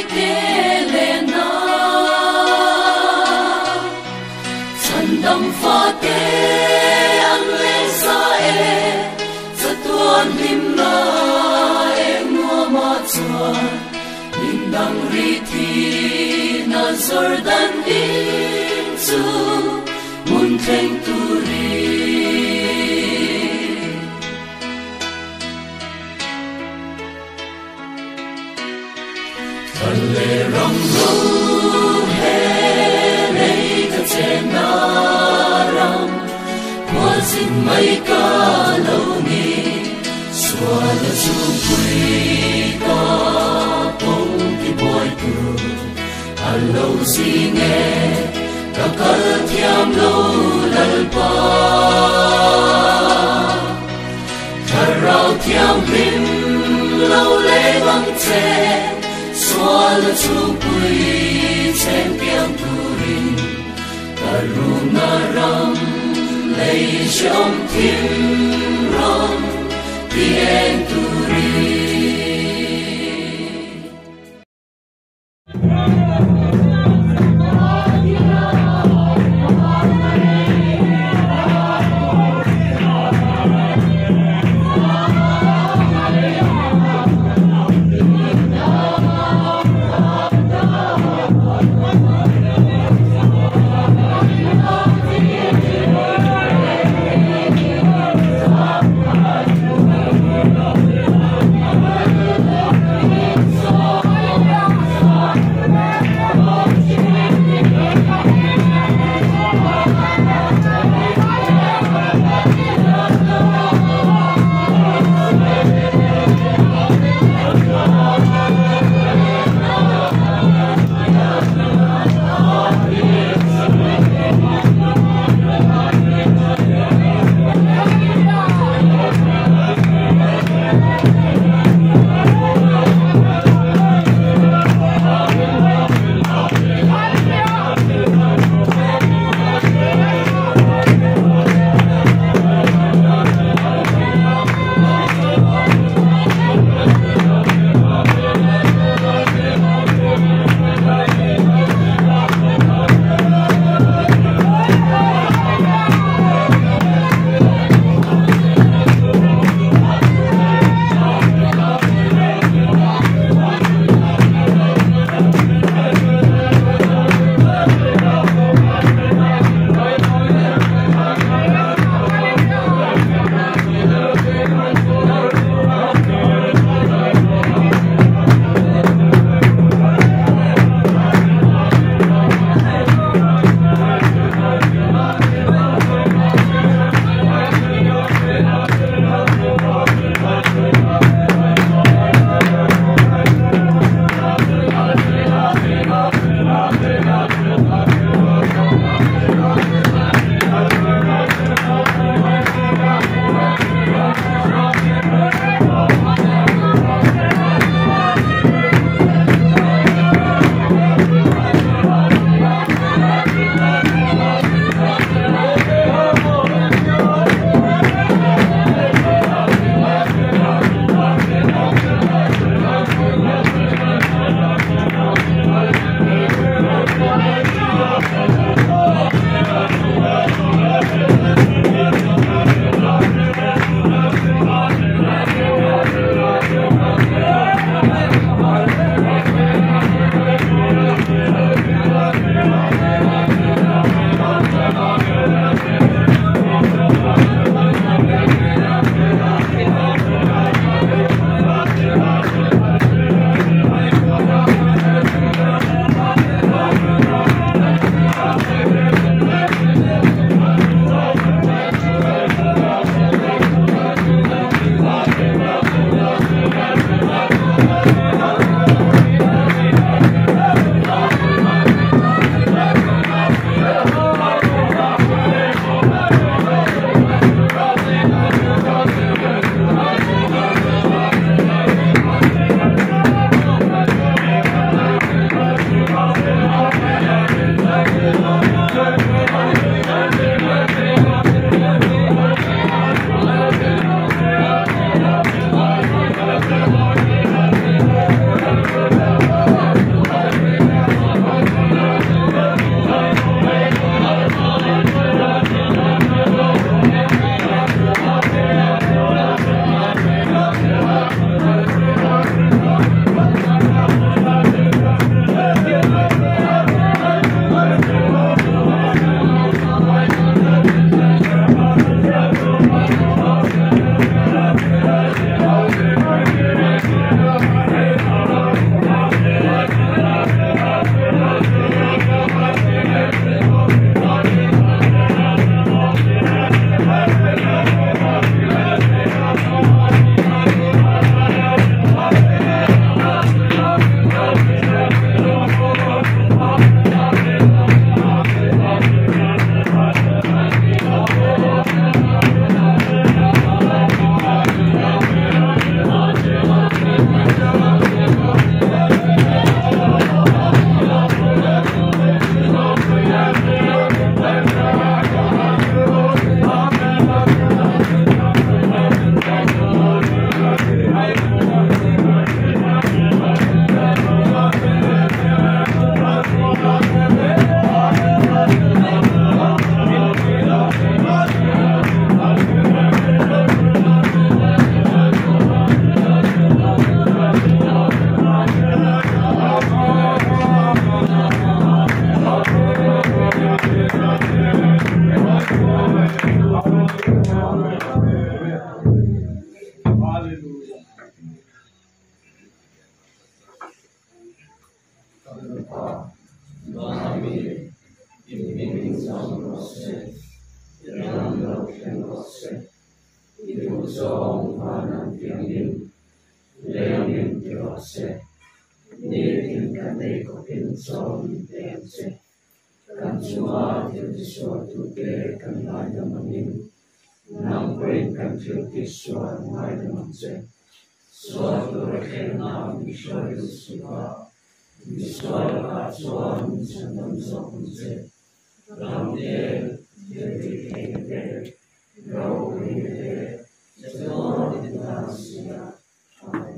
Kelena Sandam Fate Ang Lesa Sa tuan himna Mua Matsuan Nindang Riti Na Jordan Insu Munteng Turi Kalle Ram Ro He Lei Ka Chena Ram Kwa Zin Mai Ka Lo Ni Swa La Chu Pui Ka Pong Ki Boy Tu Alo Si Nghe Ka Kal Thiam Lo Lal Pa Ka Rao Thiam Lim Lo Le Bang Che Xóa là chú bùi chém kiang tu rin Karuna ram lấy trong thiên ram Tien tu rin 法，阿弥，因名上罗塞，让老天罗塞，一路中华南平林，两名罗塞，你听看那个品种连接，看出啊就是说土地跟来的门民，能会看出的说来的门子。Suatu rekenam Ishwaru Siva, Ishwara Katsuam Chandam Sokunse, Ramde, Devi Hegde, Gauri Hegde, Jadon Dinasya, Amen.